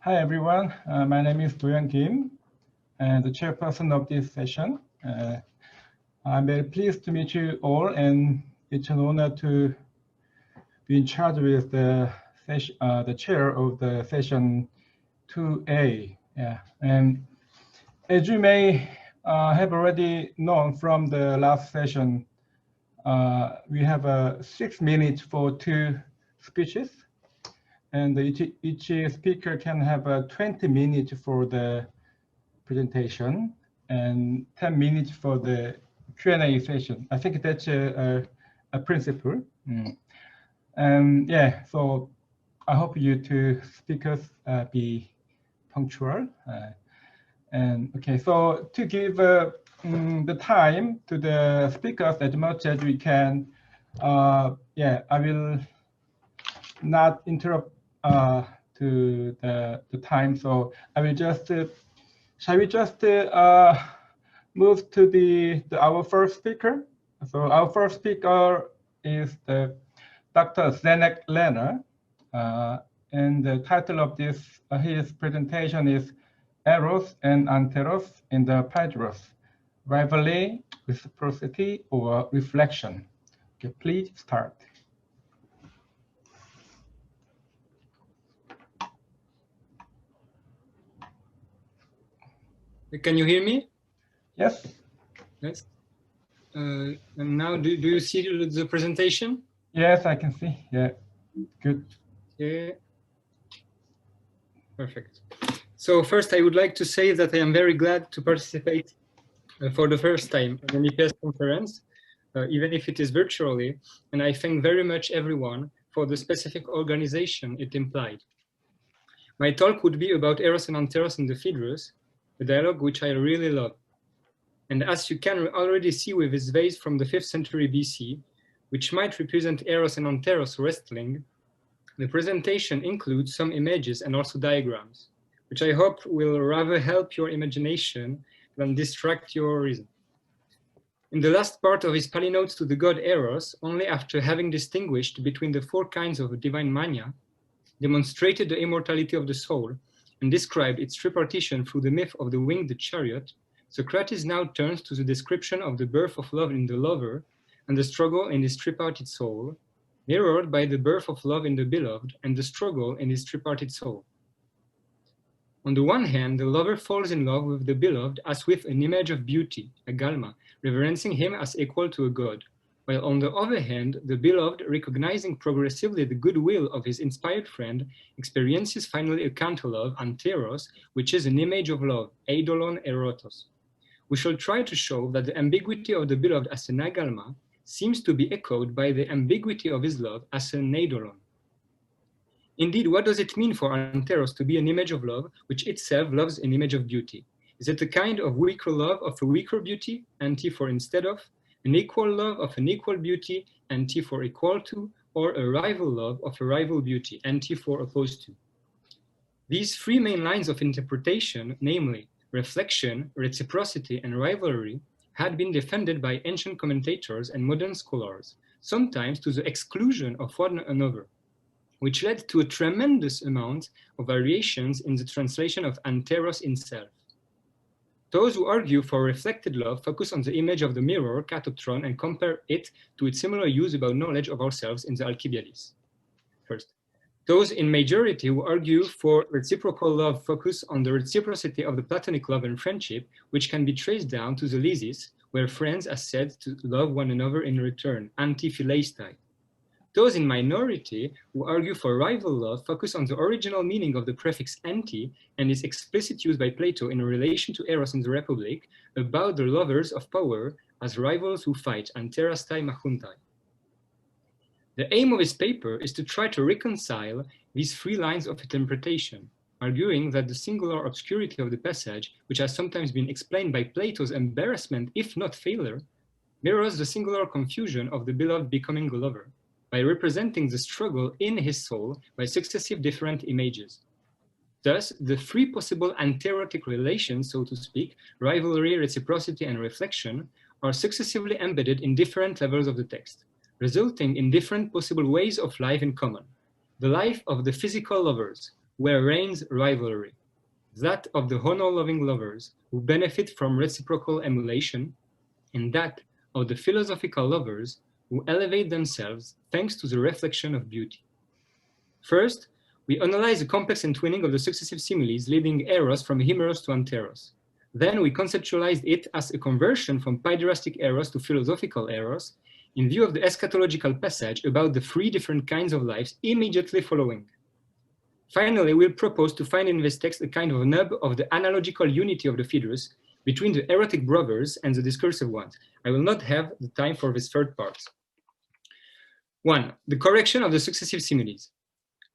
Hi everyone, my name is Dohyoung and the chairperson of this session. I'm very pleased to meet you all, and it's an honor to be in charge with the chair of the session 2A. Yeah, and as you may have already known from the last session, we have 6 minutes for 2 speeches. And each speaker can have 20 minutes for the presentation and 10 minutes for the Q&A session. I think that's a principle. And yeah, so I hope you two speakers be punctual. And okay, so to give the time to the speakers as much as we can, yeah, I will not interrupt to the time, so I will just shall we just move to our first speaker? So our first speaker is Dr. Zdenek Lenner, and the title of his presentation is Eros and Anteros in the Phaedrus, Rivalry, Reciprocity, or Reflection. Okay, please start. Can you hear me? Yes. Yes. And now, do you see the presentation? Yes, I can see. Yeah, good. Yeah. Perfect. So first, I would like to say that I am very glad to participate for the first time in an EPS conference, even if it is virtually, and I thank very much everyone for the specific organization it implied. My talk would be about Eros and Anteros in the Phaedrus, a dialogue which I really love. And as you can already see with this vase from the 5th century BC, which might represent Eros and Anteros wrestling, the presentation includes some images and also diagrams, which I hope will rather help your imagination than distract your reason. In the last part of his palinotes to the god Eros, only after having distinguished between the 4 kinds of divine mania, demonstrated the immortality of the soul, and described its tripartition through the myth of the winged chariot, Socrates now turns to the description of the birth of love in the lover and the struggle in his tripartite soul, mirrored by the birth of love in the beloved and the struggle in his tripartite soul. On the one hand, the lover falls in love with the beloved as with an image of beauty, a galma, reverencing him as equal to a god, while on the other hand, the beloved, recognizing progressively the goodwill of his inspired friend, experiences finally a counter-love, Anteros, which is an image of love, eidolon erotos. We shall try to show that the ambiguity of the beloved as an agalma seems to be echoed by the ambiguity of his love as an eidolon. Indeed, what does it mean for Anteros to be an image of love, which itself loves an image of beauty? Is it a kind of weaker love of a weaker beauty, anti for instead of, an equal love of an equal beauty, anti for equal to, or a rival love of a rival beauty, anti for opposed to? These 3 main lines of interpretation, namely reflection, reciprocity, and rivalry, had been defended by ancient commentators and modern scholars, sometimes to the exclusion of one another, which led to a tremendous amount of variations in the translation of Anteros himself. Those who argue for reflected love focus on the image of the mirror, catoptron, and compare it to its similar use about knowledge of ourselves in the Alcibiades. First, those in majority who argue for reciprocal love focus on the reciprocity of the Platonic love and friendship, which can be traced down to the lysis, where friends are said to love one another in return, anti-phileistai. Those in minority who argue for rival love focus on the original meaning of the prefix anti and its explicit use by Plato in relation to Eros in the Republic about the lovers of power as rivals who fight, anterastai machuntai. The aim of his paper is to try to reconcile these 3 lines of interpretation, arguing that the singular obscurity of the passage, which has sometimes been explained by Plato's embarrassment, if not failure, mirrors the singular confusion of the beloved becoming a lover, by representing the struggle in his soul by successive different images. Thus, the 3 possible anterotic relations, so to speak, rivalry, reciprocity, and reflection, are successively embedded in different levels of the text, resulting in different possible ways of life in common. The life of the physical lovers, where reigns rivalry, that of the honor-loving lovers who benefit from reciprocal emulation, and that of the philosophical lovers who elevate themselves thanks to the reflection of beauty. First, we analyze the complex entwining of the successive similes leading Eros from Himeros to Anteros. Then we conceptualized it as a conversion from paiderastic Eros to philosophical Eros in view of the eschatological passage about the three different kinds of lives immediately following. Finally, we'll propose to find in this text a kind of nub of the analogical unity of the Phaedrus between the erotic brothers and the discursive ones. I will not have the time for this third part. 1. The correction of the successive similes.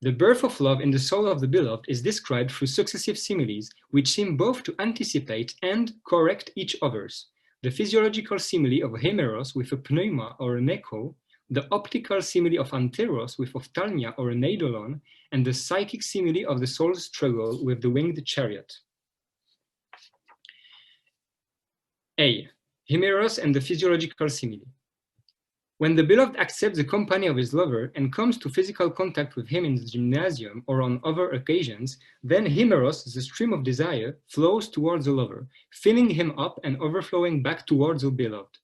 The birth of love in the soul of the beloved is described through successive similes, which seem both to anticipate and correct each other's. The physiological simile of Himeros with a pneuma or an echo, the optical simile of Anteros with ophthalmia or an eidolon, and the psychic simile of the soul's struggle with the winged chariot. A. Himeros and the physiological simile. When the beloved accepts the company of his lover and comes to physical contact with him in the gymnasium or on other occasions, then Himeros, the stream of desire, flows towards the lover, filling him up and overflowing back towards the beloved.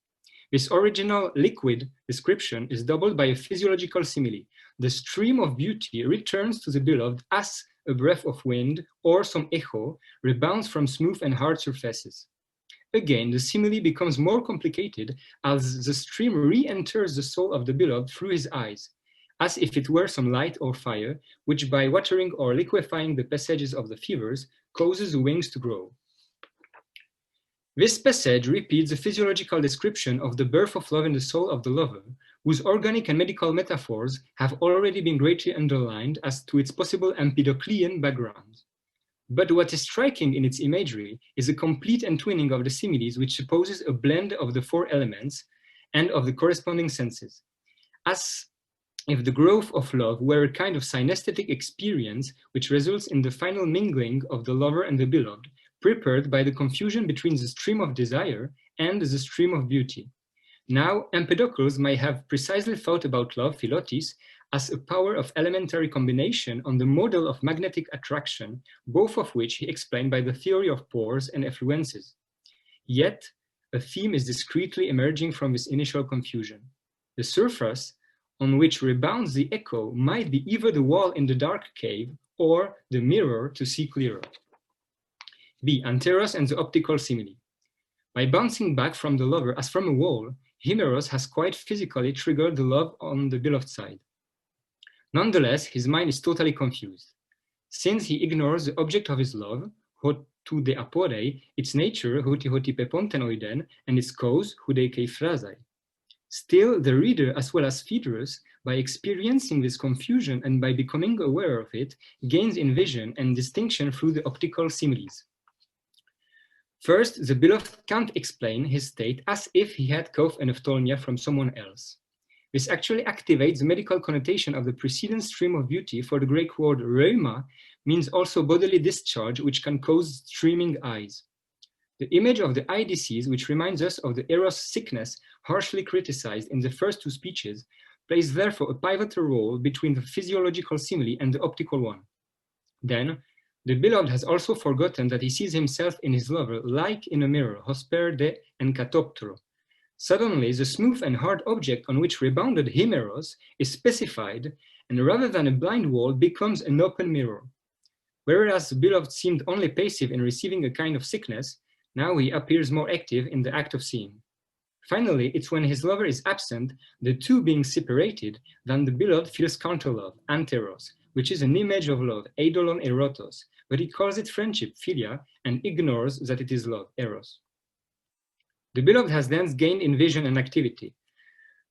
This original liquid description is doubled by a physiological simile. The stream of beauty returns to the beloved as a breath of wind or some echo rebounds from smooth and hard surfaces. Again, the simile becomes more complicated as the stream re-enters the soul of the beloved through his eyes, as if it were some light or fire, which by watering or liquefying the passages of the fevers, causes the wings to grow. This passage repeats the physiological description of the birth of love in the soul of the lover, whose organic and medical metaphors have already been greatly underlined as to its possible Empedoclean background. But what is striking in its imagery is a complete entwining of the similes, which supposes a blend of the four elements and of the corresponding senses, as if the growth of love were a kind of synesthetic experience which results in the final mingling of the lover and the beloved, prepared by the confusion between the stream of desire and the stream of beauty. Now, Empedocles might have precisely thought about love, philotis, as a power of elementary combination on the model of magnetic attraction, both of which he explained by the theory of pores and effluences. Yet, a theme is discreetly emerging from this initial confusion. The surface on which rebounds the echo might be either the wall in the dark cave or the mirror to see clearer. B. Anteros and the optical simile. By bouncing back from the lover as from a wall, Himeros has quite physically triggered the love on the beloved side. Nonetheless, his mind is totally confused. Since he ignores the object of his love, ho tu de apore, its nature, hoti hoti peponten oiden, and its cause, hude kei phrasai. Still, the reader, as well as Phaedrus, by experiencing this confusion and by becoming aware of it, gains in vision and distinction through the optical similes. First, the beloved can't explain his state as if he had cough and ophthalmia from someone else. This actually activates the medical connotation of the preceding stream of beauty, for the Greek word rheuma means also bodily discharge, which can cause streaming eyes. The image of the eye disease, which reminds us of the Eros sickness harshly criticized in the first two speeches, plays therefore a pivotal role between the physiological simile and the optical one. Then, the beloved has also forgotten that he sees himself in his lover like in a mirror, hosper de encatoptero. Suddenly, the smooth and hard object on which rebounded Himeros is specified, and rather than a blind wall, becomes an open mirror. Whereas the beloved seemed only passive in receiving a kind of sickness, now he appears more active in the act of seeing. Finally, it's when his lover is absent, the two being separated, then the beloved feels counter-love, Anteros, which is an image of love, eidolon erotos, but he calls it friendship, philia, and ignores that it is love, eros. The beloved has thence gained in vision and activity.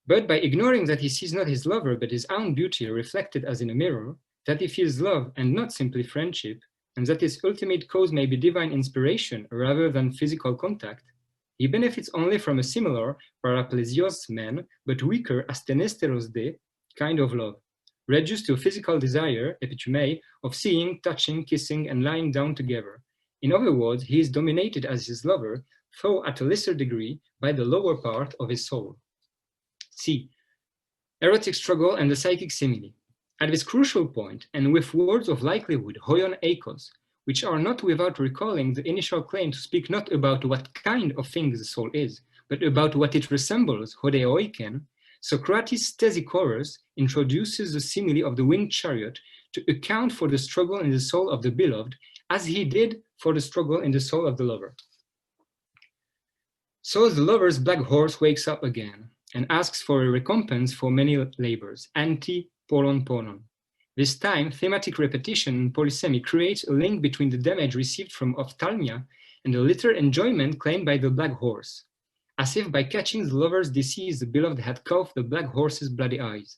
But by ignoring that he sees not his lover, but his own beauty reflected as in a mirror, that he feels love and not simply friendship, and that his ultimate cause may be divine inspiration rather than physical contact, he benefits only from a similar paraplesios man, but weaker astenesteros de kind of love, reduced to a physical desire, epithumei, of seeing, touching, kissing, and lying down together. In other words, he is dominated as his lover, though at a lesser degree, by the lower part of his soul. C. Erotic struggle and the psychic simile. At this crucial point, and with words of likelihood, hoion eikos, which are not without recalling the initial claim to speak not about what kind of thing the soul is, but about what it resembles, hodeoiken, Socrates' Stesichorus introduces the simile of the winged chariot to account for the struggle in the soul of the beloved, as he did for the struggle in the soul of the lover. So the lover's black horse wakes up again and asks for a recompense for many labors, anti polon polon. This time, thematic repetition and polysemy creates a link between the damage received from ophthalmia and the litter enjoyment claimed by the black horse, as if by catching the lover's disease, the beloved had coughed the black horse's bloody eyes.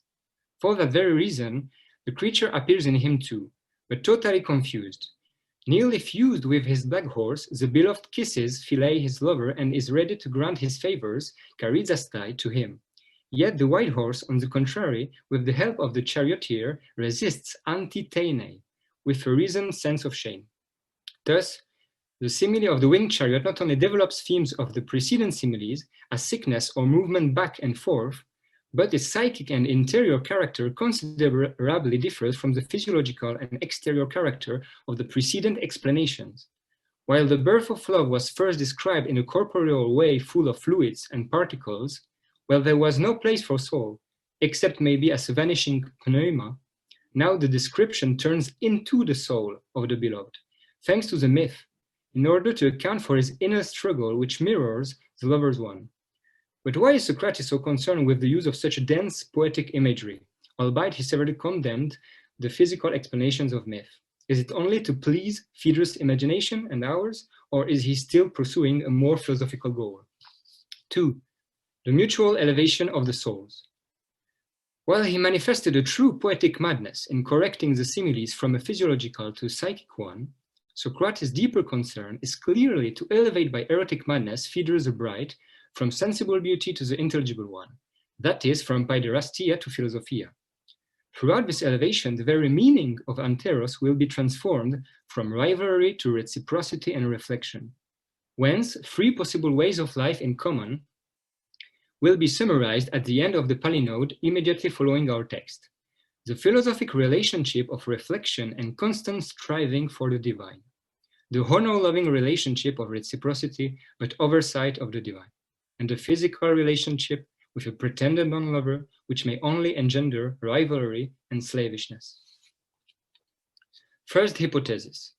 For that very reason, the creature appears in him too, but totally confused. Nearly fused with his black horse, the beloved kisses Philae his lover and is ready to grant his favors, charizastai, to him. Yet the white horse, on the contrary, with the help of the charioteer, resists antitene, with a reasoned sense of shame. Thus, the simile of the winged chariot not only develops themes of the preceding similes, as sickness or movement back and forth, but its psychic and interior character considerably differs from the physiological and exterior character of the preceding explanations. While the birth of love was first described in a corporeal way full of fluids and particles, well, there was no place for soul, except maybe as a vanishing pneuma, now the description turns into the soul of the beloved, thanks to the myth, in order to account for his inner struggle, which mirrors the lover's one. But why is Socrates so concerned with the use of such dense poetic imagery, albeit he severely condemned the physical explanations of myth? Is it only to please Phaedrus' imagination and ours, or is he still pursuing a more philosophical goal? 2. The mutual elevation of the souls. While he manifested a true poetic madness in correcting the similes from a physiological to a psychic one, Socrates' deeper concern is clearly to elevate by erotic madness Phaedrus the bride from sensible beauty to the intelligible one, that is, from paiderastia to philosophia. Throughout this elevation, the very meaning of Anteros will be transformed from rivalry to reciprocity and reflection, whence 3 possible ways of life in common will be summarized at the end of the palynode immediately following our text. The philosophic relationship of reflection and constant striving for the divine. The honor-loving relationship of reciprocity, but oversight of the divine. And the physical relationship with a pretended non-lover, which may only engender rivalry and slavishness. First hypothesis.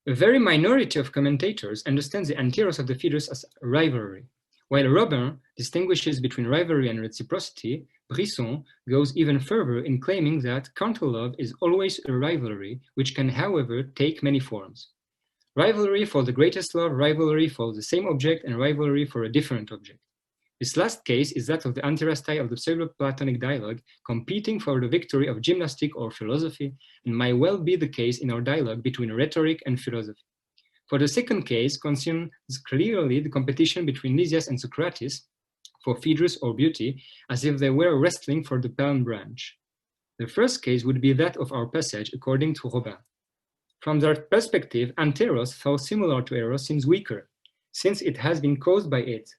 A very minority of commentators understands the Anteros of the Phaedrus as rivalry. While Robin distinguishes between rivalry and reciprocity, Brisson goes even further in claiming that counter-love is always a rivalry, which can, however, take many forms. Rivalry for the greatest love, rivalry for the same object, and rivalry for a different object. This last case is that of the anterastai of the pseudo-Platonic dialogue, competing for the victory of gymnastic or philosophy, and might well be the case in our dialogue between rhetoric and philosophy. For the second case concerns clearly the competition between Lysias and Socrates for Phaedrus or beauty, as if they were wrestling for the palm branch. The first case would be that of our passage, according to Robin. From that perspective, Anteros, though similar to Eros, seems weaker, since it has been caused by it,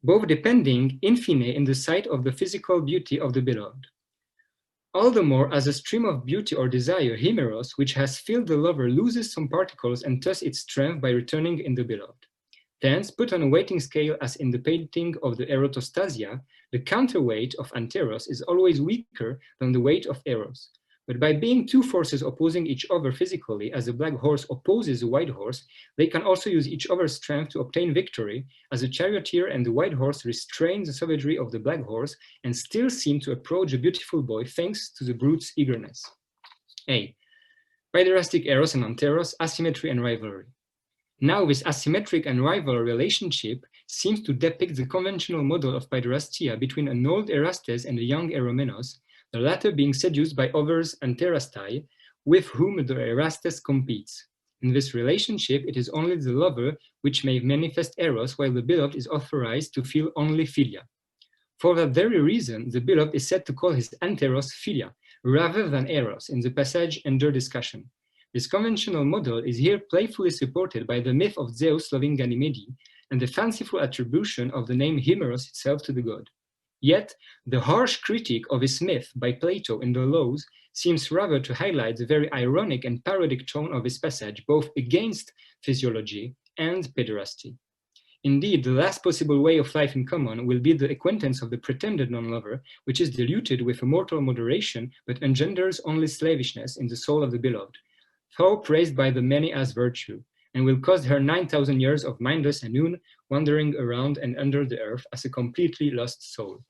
both depending in fine in the sight of the physical beauty of the beloved. All the more as a stream of beauty or desire, Himeros, which has filled the lover, loses some particles and thus its strength by returning in the beloved. Thence, put on a weighting scale as in the painting of the erotostasia, the counterweight of Anteros is always weaker than the weight of Eros. But by being 2 forces opposing each other physically, as the black horse opposes the white horse, they can also use each other's strength to obtain victory, as the charioteer and the white horse restrain the savagery of the black horse and still seem to approach a beautiful boy thanks to the brute's eagerness. A. Paiderastic Eros and Anteros, asymmetry and rivalry. Now this asymmetric and rival relationship seems to depict the conventional model of paiderastia between an old Erastes and a young Eromenos, the latter being seduced by others anterastai, with whom the Erastes competes. In this relationship, it is only the lover which may manifest Eros, while the beloved is authorized to feel only philia. For that very reason, the beloved is said to call his Anteros philia, rather than Eros, in the passage under discussion. This conventional model is here playfully supported by the myth of Zeus loving Ganymede, and the fanciful attribution of the name Himeros itself to the god. Yet, the harsh critique of his myth by Plato in the Laws seems rather to highlight the very ironic and parodic tone of his passage, both against physiology and paiderasty. Indeed, the last possible way of life in common will be the acquaintance of the pretended non-lover, which is diluted with a mortal moderation, but engenders only slavishness in the soul of the beloved, though praised by the many as virtue, and will cost her 9,000 years of mindless ennui, wandering around and under the earth as a completely lost soul.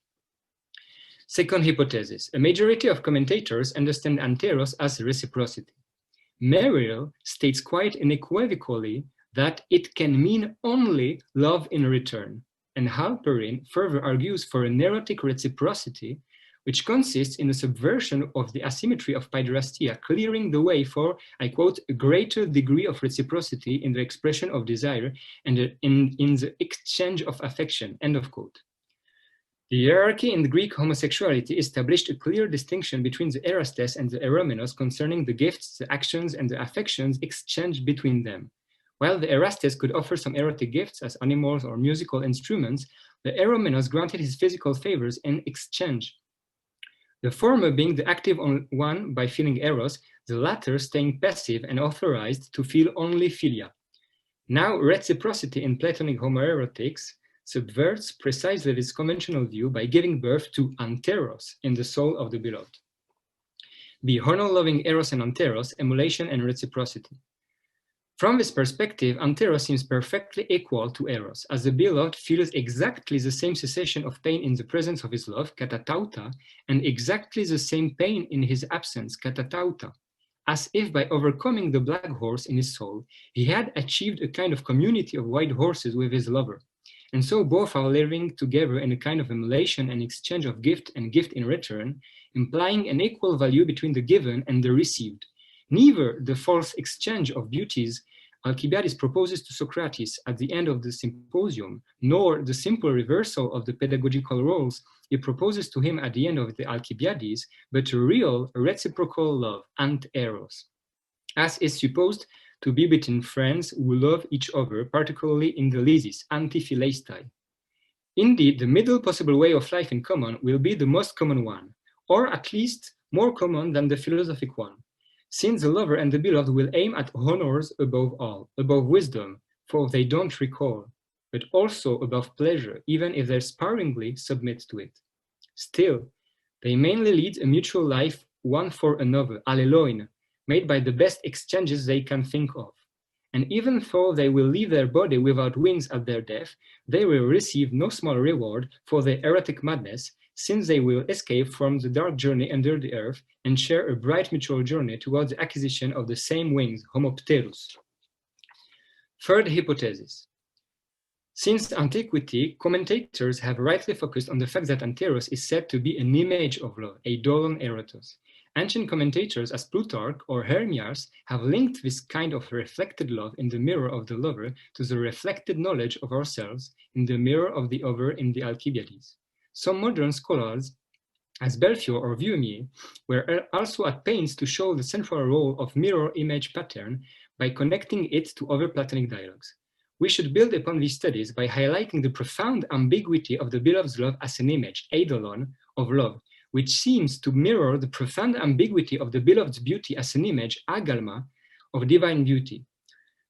Second hypothesis, a majority of commentators understand Anteros as reciprocity. Merrill states quite unequivocally that it can mean only love in return, and Halperin further argues for an erotic reciprocity, which consists in a subversion of the asymmetry of paiderastia, clearing the way for, I quote, a greater degree of reciprocity in the expression of desire and in the exchange of affection, end of quote. The hierarchy in the Greek homosexuality established a clear distinction between the erastes and the eromenos concerning the gifts, the actions, and the affections exchanged between them. While the erastes could offer some erotic gifts as animals or musical instruments, the eromenos granted his physical favors in exchange. The former being the active one by feeling eros, the latter staying passive and authorized to feel only philia. Now, reciprocity in Platonic homoerotics subverts precisely this conventional view by giving birth to Anteros in the soul of the beloved. The honor-loving Eros and Anteros, emulation and reciprocity. From this perspective, Anteros seems perfectly equal to Eros, as the beloved feels exactly the same cessation of pain in the presence of his love, katatauta, and exactly the same pain in his absence, katatauta, as if by overcoming the black horse in his soul, he had achieved a kind of community of white horses with his lover. And so both are living together in a kind of emulation and exchange of gift and gift in return, implying an equal value between the given and the received. Neither the false exchange of beauties Alcibiades proposes to Socrates at the end of the symposium, nor the simple reversal of the pedagogical roles he proposes to him at the end of the Alcibiades, but a real reciprocal love, Anteros, as is supposed to be between friends who love each other, particularly in the lysis, antiphileistai. Indeed, the middle possible way of life in common will be the most common one, or at least more common than the philosophic one, since the lover and the beloved will aim at honors above all, above wisdom, for they don't recall, but also above pleasure, even if they sparingly submit to it. Still, they mainly lead a mutual life one for another, alleloin, made by the best exchanges they can think of. And even though they will leave their body without wings at their death, they will receive no small reward for their erotic madness, since they will escape from the dark journey under the earth and share a bright mutual journey towards the acquisition of the same wings, homopterus. Third hypothesis. Since antiquity, commentators have rightly focused on the fact that Anteros is said to be an image of love, eidolon erotos. Ancient commentators as Plutarch or Hermias have linked this kind of reflected love in the mirror of the lover to the reflected knowledge of ourselves in the mirror of the other in the Alcibiades. Some modern scholars, as Belfiore or Vieumier, were also at pains to show the central role of mirror image pattern by connecting it to other Platonic dialogues. We should build upon these studies by highlighting the profound ambiguity of the beloved's love as an image, eidolon, of love, which seems to mirror the profound ambiguity of the beloved's beauty as an image, agalma, of divine beauty.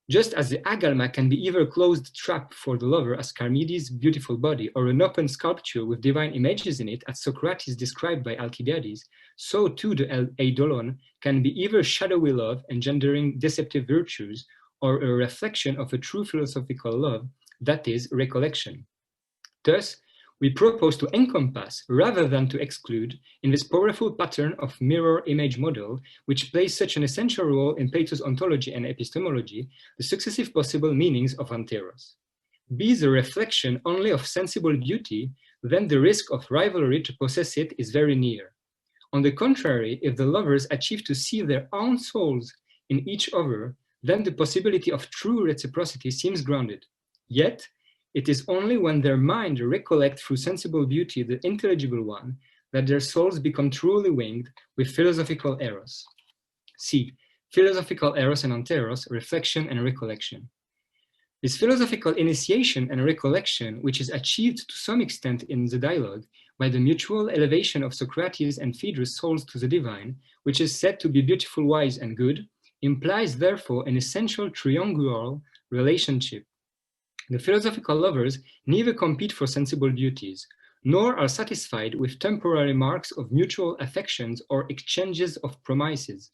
Just as the agalma can be either a closed trap for the lover as Charmides' beautiful body or an open sculpture with divine images in it as Socrates described by Alcibiades, so too the eidolon can be either shadowy love engendering deceptive virtues or a reflection of a true philosophical love, that is, recollection. Thus, we propose to encompass rather than to exclude in this powerful pattern of mirror image model, which plays such an essential role in Plato's ontology and epistemology, the successive possible meanings of Anteros. Be the reflection only of sensible beauty, then the risk of rivalry to possess it is very near. On the contrary, if the lovers achieve to see their own souls in each other, then the possibility of true reciprocity seems grounded. Yet, it is only when their mind recollect through sensible beauty the intelligible one that their souls become truly winged with philosophical eros. See, philosophical eros and Anteros, reflection and recollection. This philosophical initiation and recollection, which is achieved to some extent in the dialogue by the mutual elevation of Socrates and Phaedrus' souls to the divine, which is said to be beautiful, wise, and good, implies therefore an essential triangular relationship. The philosophical lovers neither compete for sensible duties, nor are satisfied with temporary marks of mutual affections or exchanges of promises,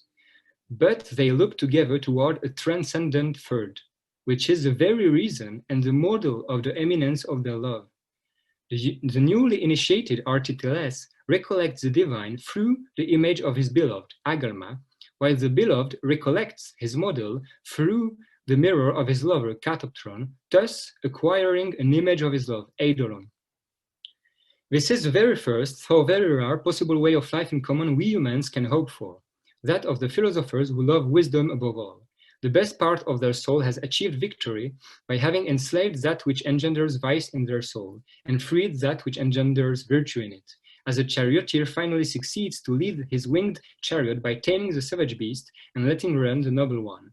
but they look together toward a transcendent third, which is the very reason and the model of the eminence of their love. The newly initiated Artiteles recollects the divine through the image of his beloved, Agalma, while the beloved recollects his model through the mirror of his lover, Katoptron, thus acquiring an image of his love, Eidolon. This is the very first, though very rare, possible way of life in common we humans can hope for, that of the philosophers who love wisdom above all. The best part of their soul has achieved victory by having enslaved that which engenders vice in their soul and freed that which engenders virtue in it, as a charioteer finally succeeds to lead his winged chariot by taming the savage beast and letting run the noble one.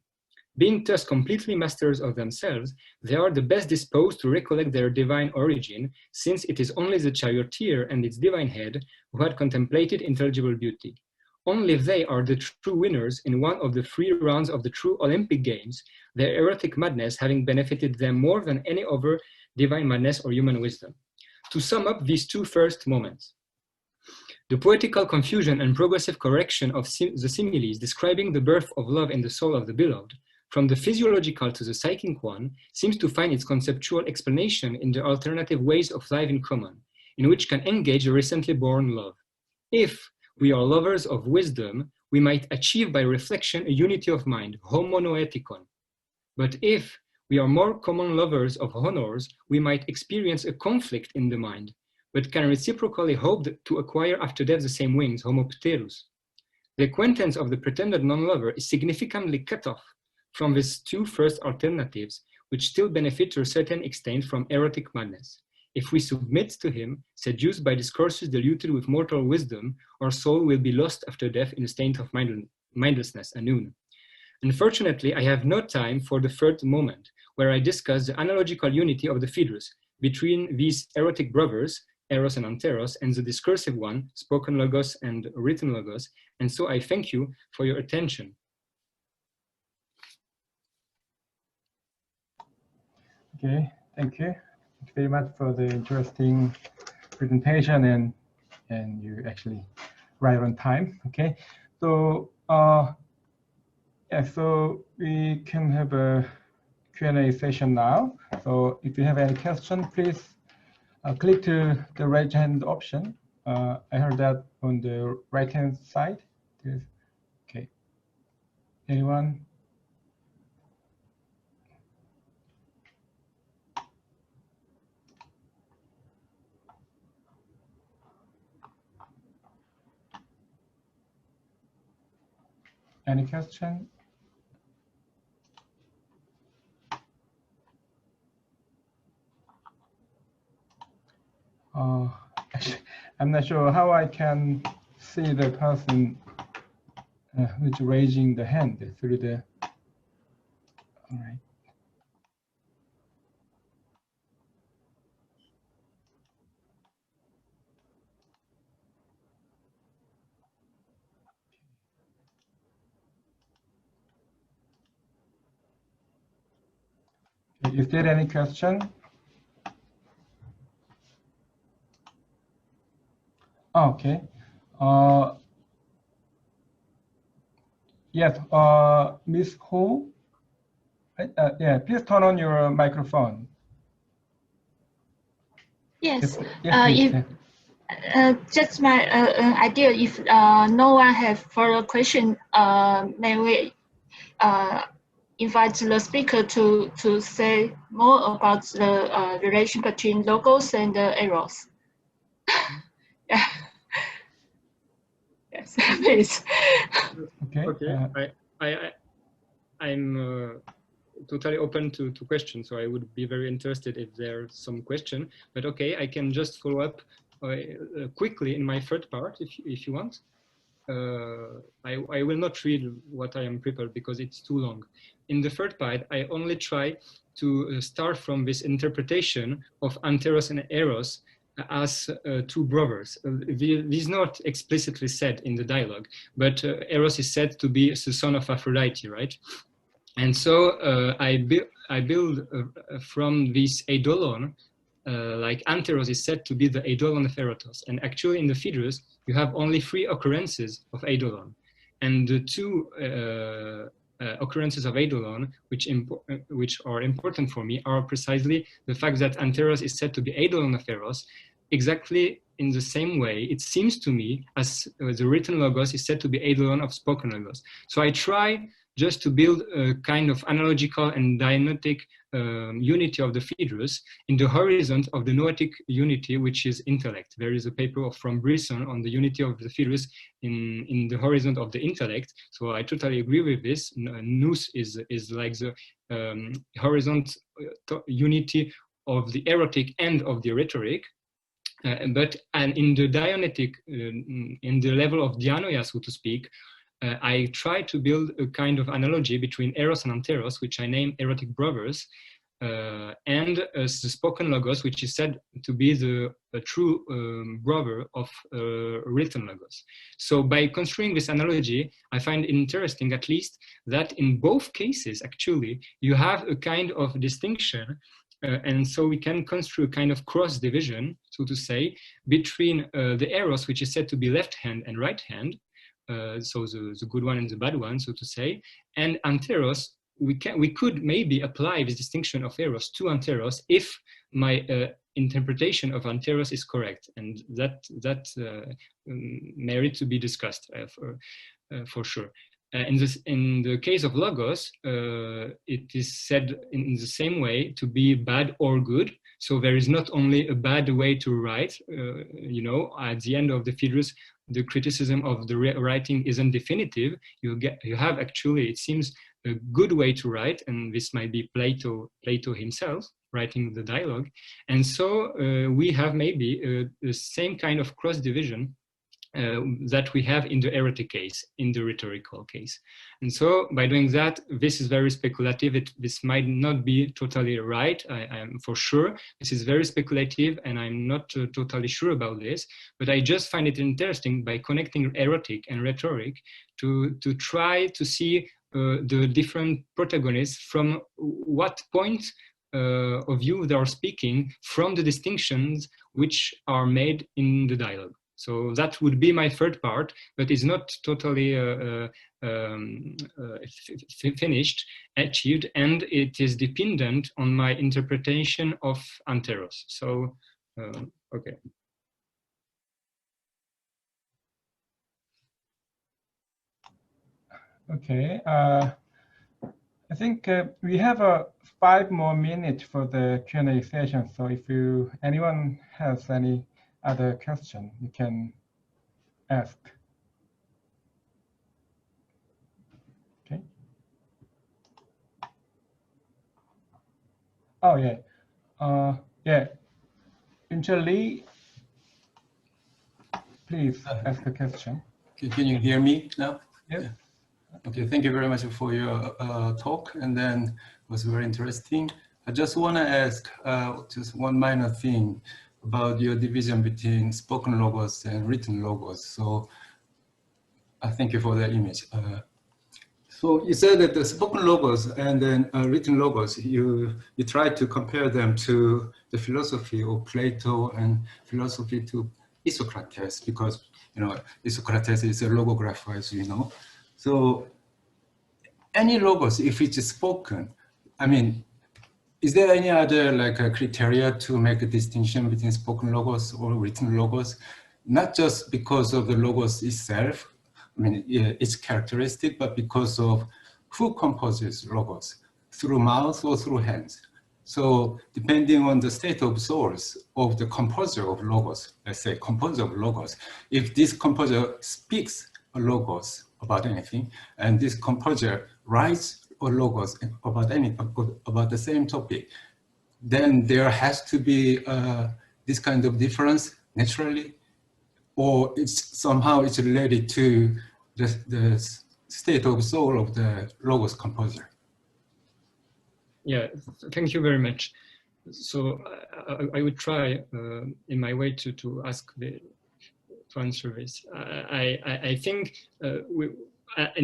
Being thus completely masters of themselves, they are the best disposed to recollect their divine origin, since it is only the charioteer and its divine head who had contemplated intelligible beauty. Only they are the true winners in one of the 3 rounds of the true Olympic Games, their erotic madness having benefited them more than any other divine madness or human wisdom. To sum up these 2 first moments, the poetical confusion and progressive correction of the similes describing the birth of love in the soul of the beloved, from the physiological to the psychic one, seems to find its conceptual explanation in the alternative ways of life in common, in which can engage a recently born love. If we are lovers of wisdom, we might achieve by reflection a unity of mind, homonoetikon. But if we are more common lovers of honors, we might experience a conflict in the mind, but can reciprocally hope to acquire after death the same wings, homopterus. The acquaintance of the pretended non-lover is significantly cut off from these 2 first alternatives, which still benefit to a certain extent from erotic madness. If we submit to him, seduced by discourses diluted with mortal wisdom, our soul will be lost after death in a state of mindlessness, anon. Unfortunately, I have no time for the third moment, where I discuss the analogical unity of the Phaedrus between these erotic brothers, Eros and Anteros, and the discursive one, spoken logos and written logos, and so I thank you for your attention. Okay, thank you. Thank you very much for the interesting presentation, and you actually right on time. Okay, so yeah, so we can have a Q&A session now. So if you have any question, please click to the raise hand option. I heard that on the right hand side. Okay, anyone? Any question? Actually, I'm not sure how I can see the person who's raising the hand through the. All right. Is there any question? Okay. Yes, Ms. Ho. Yeah, please turn on your microphone. Yes. Yes, Just my idea. If no one have further question, may we invite the speaker to say more about the relation between logos and eros. Yeah. Yes, please. Okay. Okay. I'm totally open to questions, so I would be very interested if there's some question. But okay, I can just follow up quickly in my third part if you want. I will not read what I am prepared because it's too long. In the third part, I only try to start from this interpretation of Anteros and Eros as two brothers. This is not explicitly said in the dialogue, but Eros is said to be the son of Aphrodite, right? And so I build from this eidolon, like Anteros is said to be the eidolon of Erotos. And actually in the Phaedrus, you have only 3 occurrences of eidolon. And the 2 occurrences of eidolon, which are important for me, are precisely the fact that Anteros is said to be eidolon of Eros, exactly in the same way, it seems to me, as the written logos is said to be eidolon of spoken logos. So I try just to build a kind of analogical and dianotic unity of the Phaedrus in the horizon of the noetic unity, which is intellect. There is a paper from Brisson on the unity of the Phaedrus in the horizon of the intellect. So I totally agree with this. Nous is like the horizon unity of the erotic and of the rhetoric. But in the dianotic, in the level of dianoia, so to speak, I try to build a kind of analogy between Eros and Anteros, which I name erotic brothers, and the spoken logos, which is said to be the true brother of written logos. So by construing this analogy, I find it interesting, at least, that in both cases, actually, you have a kind of distinction. And so we can construe a kind of cross division, so to say, between the Eros, which is said to be left hand and right hand, so the good one and the bad one, so to say, and Anteros. We could maybe apply this distinction of Eros to Anteros if my interpretation of Anteros is correct, and that merit to be discussed for sure. In the case of logos, it is said in the same way to be bad or good. So there is not only a bad way to write. You know, at the end of the Phaedrus, the criticism of the writing isn't definitive. You have actually, it seems, a good way to write, and this might be Plato himself writing the dialogue. And so we have maybe the same kind of cross division that we have in the erotic case, in the rhetorical case. And so by doing that, this is very speculative. This might not be totally right, I am for sure. This is very speculative and I'm not totally sure about this, but I just find it interesting by connecting erotic and rhetoric to try to see the different protagonists from what point of view they are speaking from the distinctions which are made in the dialogue. So that would be my third part, but it's not totally finished, achieved, and it is dependent on my interpretation of Anteros. So, okay. Okay. I think we have 5 more minutes for the Q&A session. So if anyone has any other question, you can ask. Okay. Oh yeah. Yeah. Lee, please ask a question. Can you hear me now? Yes. Yeah. Okay, thank you very much for your talk, and then it was very interesting. I just want to ask just one minor thing about your division between spoken logos and written logos. So I thank you for that image. So you said that the spoken logos and then written logos, you try to compare them to the philosophy of Plato and philosophy to Isocrates, because Isocrates is a logographer, as you know. So any logos, if it is spoken, I mean, is there any other criteria to make a distinction between spoken logos or written logos? Not just because of the logos itself, I mean, its characteristic, but because of who composes logos, through mouth or through hands. So depending on the state of source of the composer of logos, let's say composer of logos, if this composer speaks a logos about anything, and this composer writes a logos about the same topic, then there has to be this kind of difference naturally. or it's somehow it's related to the state of soul of the logos composer? Yeah, thank you very much. So I would try in my way to answer this. I think at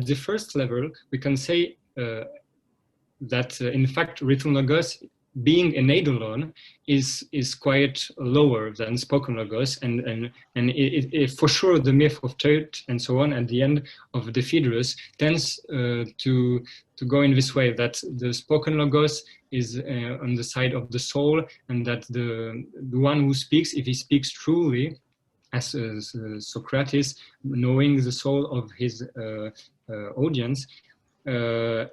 the first level, we can say that in fact written logos being an eidolon is quite lower than spoken logos, and it for sure the myth of Thoth and so on at the end of the Phaedrus tends to go in this way, that the spoken logos is on the side of the soul, and that the one who speaks, if he speaks truly, as Socrates, knowing the soul of his audience, put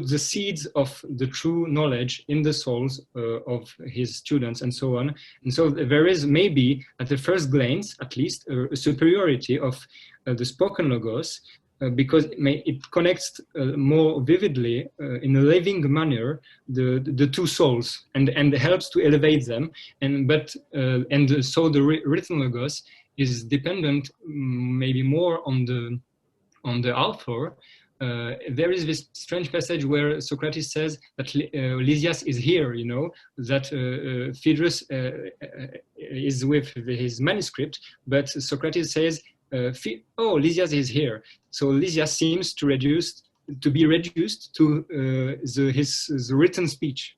the seeds of the true knowledge in the souls of his students, and so on. And so there is maybe, at the first glance, at least, a superiority of the spoken logos, because it connects more vividly, in a living manner, the two souls, and helps to elevate them. So the written logos is dependent maybe more on the author. There is this strange passage where Socrates says that Lysias is here, you know, that Phaedrus is with his manuscript, but Socrates says, oh, Lysias is here. So Lysias seems to be reduced to his written speech.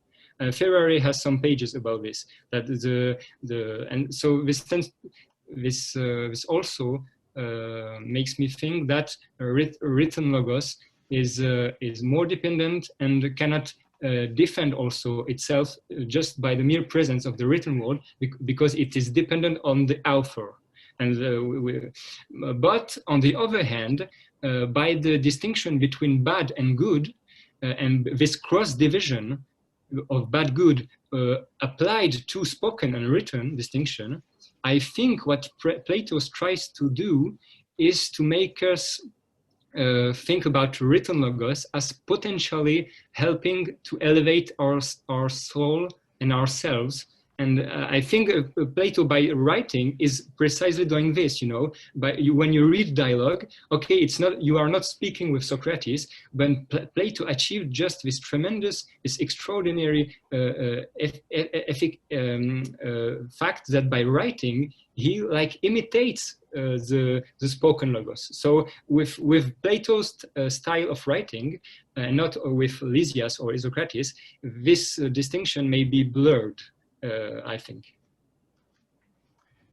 Ferrari has some pages about this. And so this also makes me think that written logos is more dependent and cannot defend also itself just by the mere presence of the written word, because it is dependent on the author. And but on the other hand, by the distinction between bad and good, and this cross division of bad good applied to spoken and written distinction, I think what Plato tries to do is to make us think about written logos as potentially helping to elevate our soul and ourselves. And I think Plato, by writing, is precisely doing this, you know. When you read dialogue, okay, you are not speaking with Socrates, but Plato achieved just this tremendous, this extraordinary fact that by writing, he like imitates the spoken logos. So with Plato's style of writing, not with Lysias or Isocrates, this distinction may be blurred. I think.